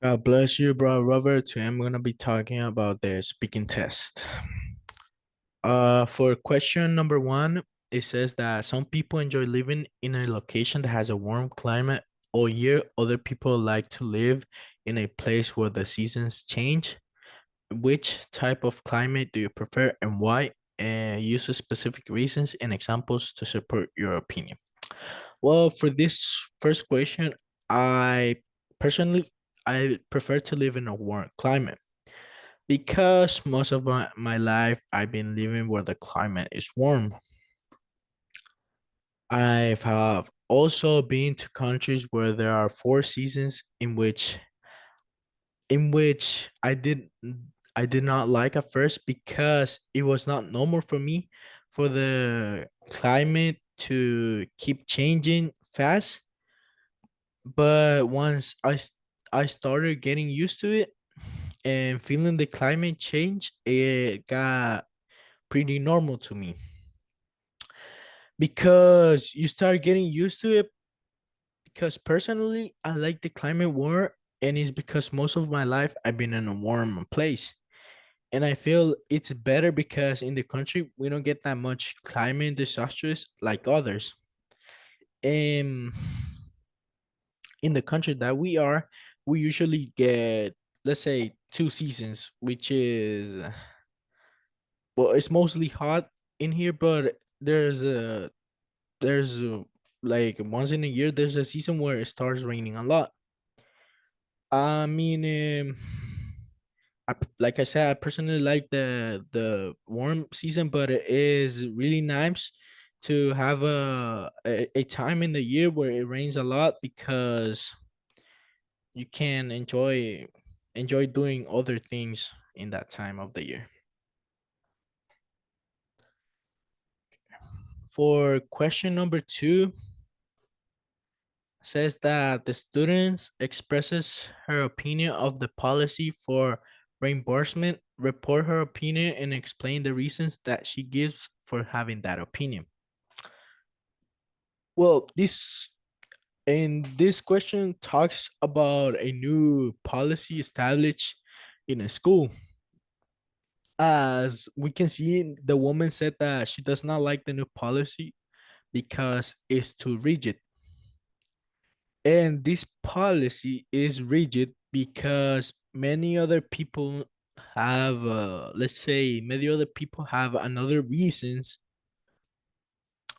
God bless you, bro. Robert. Today I'm gonna be talking about the speaking test. For question number one, it says that some people enjoy living in a location that has a warm climate all year. Other people like to live in a place where the seasons change. Which type of climate do you prefer and why? And use the specific reasons and examples to support your opinion. Well, for this first question, I personally I prefer to live in a warm climate because most of my life I've been living where the climate is warm. I've have also been to countries where there are four seasons in which I did not like at first because it was not normal for me for the climate to keep changing fast. But once I started getting used to it and feeling the climate change, it got pretty normal to me because you start getting used to it. Because personally, I like the climate warm, and it's because most of my life I've been in a warm place. And I feel it's better because in the country we don't get that much climate disasters like others. And in the country that we are, we usually get, let's say, two seasons, which is, well, it's mostly hot in here, but there's like once in a year there's a season where it starts raining a lot. I mean, like I said, I personally like the warm season, but it is really nice to have a time in the year where it rains a lot because you can enjoy doing other things in that time of the year. For question number two, says that the students expresses her opinion of the policy for reimbursement, report her opinion and explain the reasons that she gives for having that opinion. Well, this question talks about a new policy established in a school. As we can see, the woman said that she does not like the new policy because it's too rigid. And this policy is rigid because many other people have, let's say, many other people have another reasons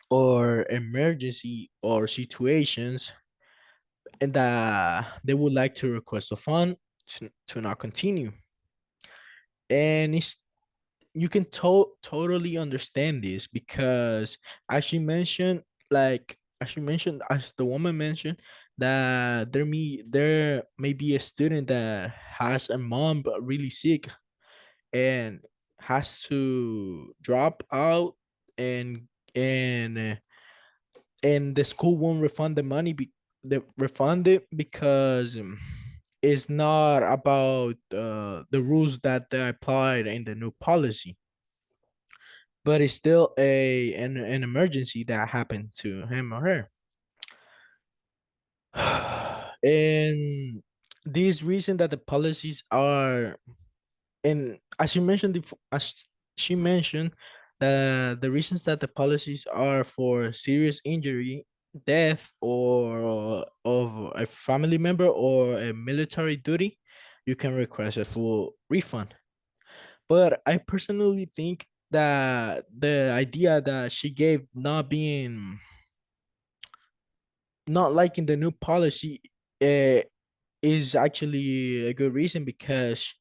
or emergency or situations, and that they would like to request a fund to not continue. And you can totally understand this because as she mentioned, as the woman mentioned, that there may be a student that has a mom but really sick and has to drop out, and and uh, and the school won't refund the money the refund it because it's not about the rules that they applied in the new policy, but it's still an emergency that happened to him or her. And this reason that the policies are, and as you mentioned, as she mentioned, the reasons that the policies are for serious injury, death, or of a family member or a military duty, you can request a full refund. But I personally think that the idea that she gave, not liking the new policy, uh, is actually a good reason because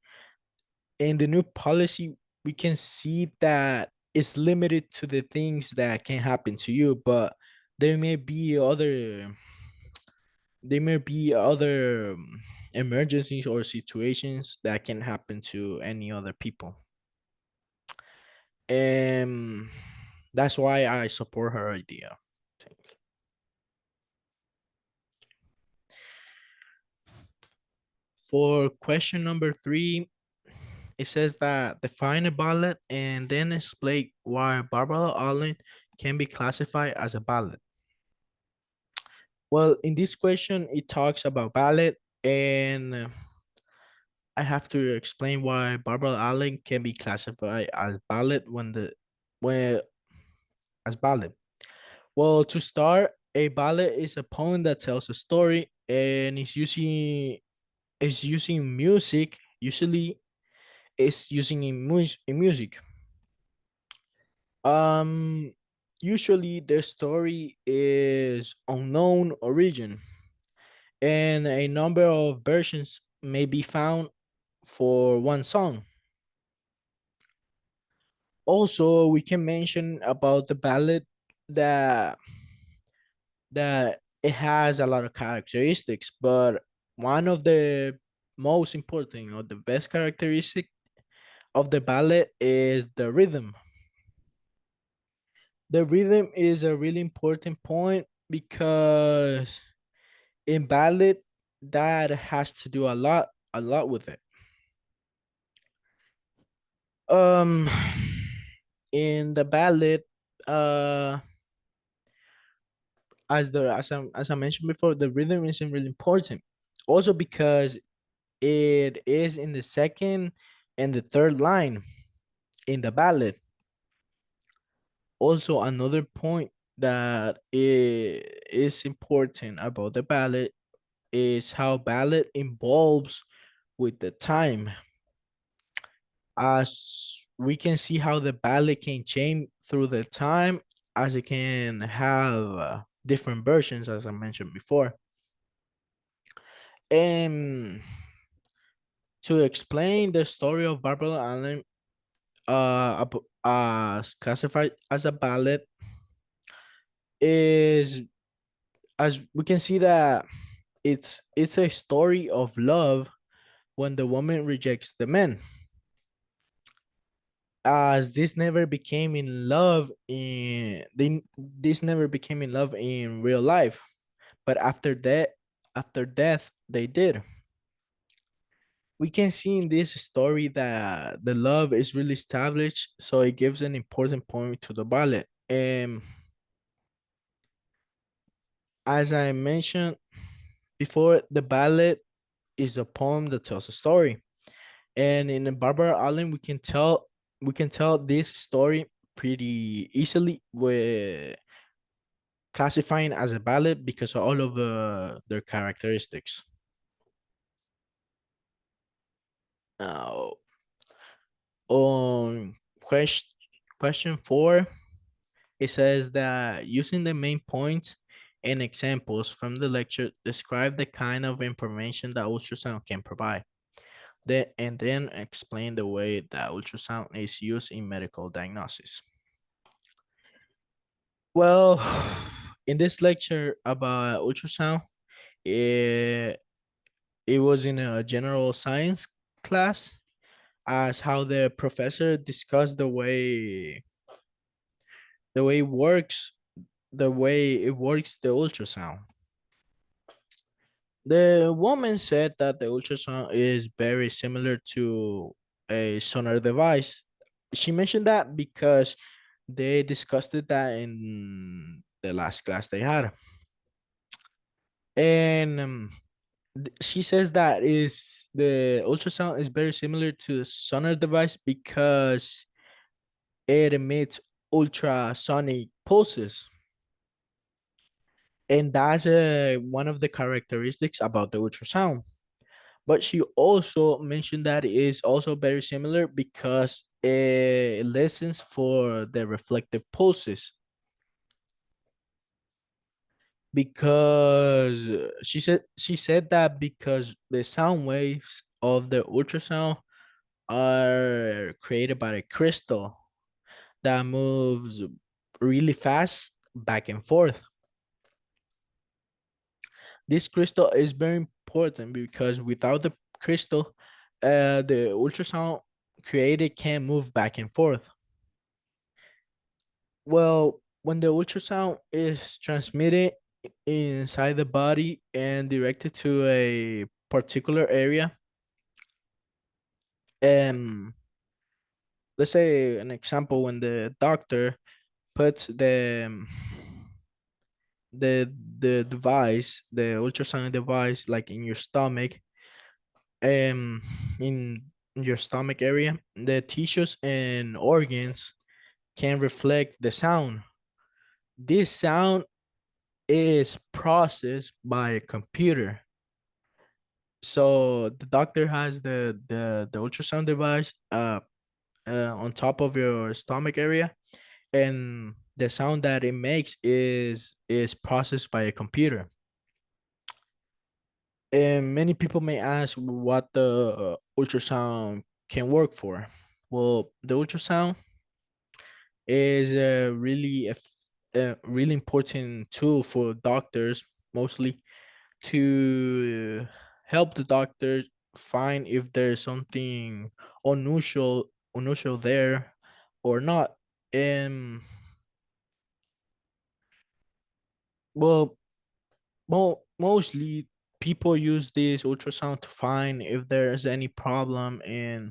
in the new policy we can see that it's limited to the things that can happen to you, but there may be other there may be other emergencies or situations that can happen to any other people. And that's why I support her idea. For question number three, it says that define a ballot and then explain why Barbara Allen can be classified as a ballot. Well, in this question, it talks about ballot, and I have to explain why Barbara Allen can be classified as ballet when as ballet. Well, to start, a ballad is a poem that tells a story and is using music. Usually, it's using in music. Um, Usually the story is unknown origin, and a number of versions may be found for one song. Also, we can mention about the ballad that it has a lot of characteristics, but one of the most important or the best characteristic of the ballet is the rhythm. The rhythm is a really important point because in ballet that has to do a lot with it. Um in the ballet, uh as I mentioned before, the rhythm isn't really important. Also because it is in the second and the third line in the ballad. Also, another point that is important about the ballad is how ballad involves with the time. As we can see how the ballad can change through the time, as it can have different versions, as I mentioned before. And to explain the story of Barbara Allen, classified as a ballad, is, as we can see, that it's a story of love when the woman rejects the man, as this never became in love in real life, but after death they did. We can see in this story that the love is really established, so it gives an important point to the ballet. And as I mentioned before, the ballet is a poem that tells a story. And in Barbara Allen, we can tell this story pretty easily with classifying as a ballad because of all of their characteristics. Now, on question question 4, it says that using the main points and examples from the lecture, describe the kind of information that ultrasound can provide. And then explain the way that ultrasound is used in medical diagnosis. Well, in this lecture about ultrasound, it, it was in a general science class, as how the professor discussed the way it works, the ultrasound. The woman said that the ultrasound is very similar to a sonar device. She mentioned that because they discussed that in the last class they had. And she says that is the ultrasound is very similar to a sonar device because it emits ultrasonic pulses. And that's one of the characteristics about the ultrasound. But she also mentioned that it is also very similar because it listens for the reflective pulses. Because she said that because the sound waves of the ultrasound are created by a crystal that moves really fast back and forth. This crystal is very important because without the crystal, the ultrasound created can't move back and forth. Well, when the ultrasound is transmitted inside the body and directed to a particular area, um, let's say an example, when the doctor puts the device, the ultrasound device, like in your stomach, um in your stomach area, the tissues and organs can reflect the sound. This sound is processed by a computer. So the doctor has the ultrasound device on top of your stomach area, and the sound that it makes is processed by a computer. And many people may ask what the ultrasound can work for. Well, the ultrasound is a really important tool for doctors, mostly to help the doctors find if there's something unusual there or not. And well, mostly people use this ultrasound to find if there's any problem in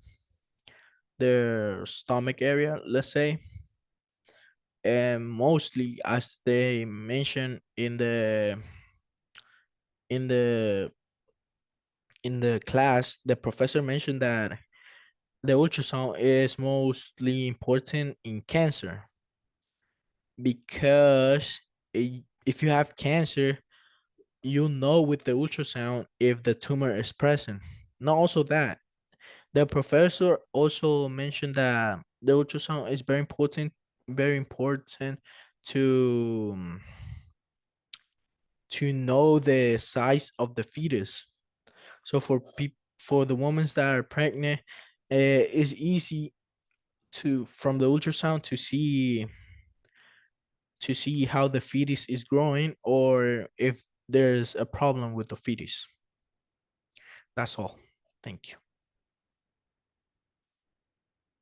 their stomach area, let's say. And mostly, as they mentioned in the in the class, the professor mentioned that the ultrasound is mostly important in cancer because if you have cancer, you know with the ultrasound if the tumor is present. Not also that, the professor also mentioned that the ultrasound is very important to to know the size of the fetus. So for the women that are pregnant, it's easy to from the ultrasound to see how the fetus is growing or if there's a problem with the fetus. That's all. Thank you.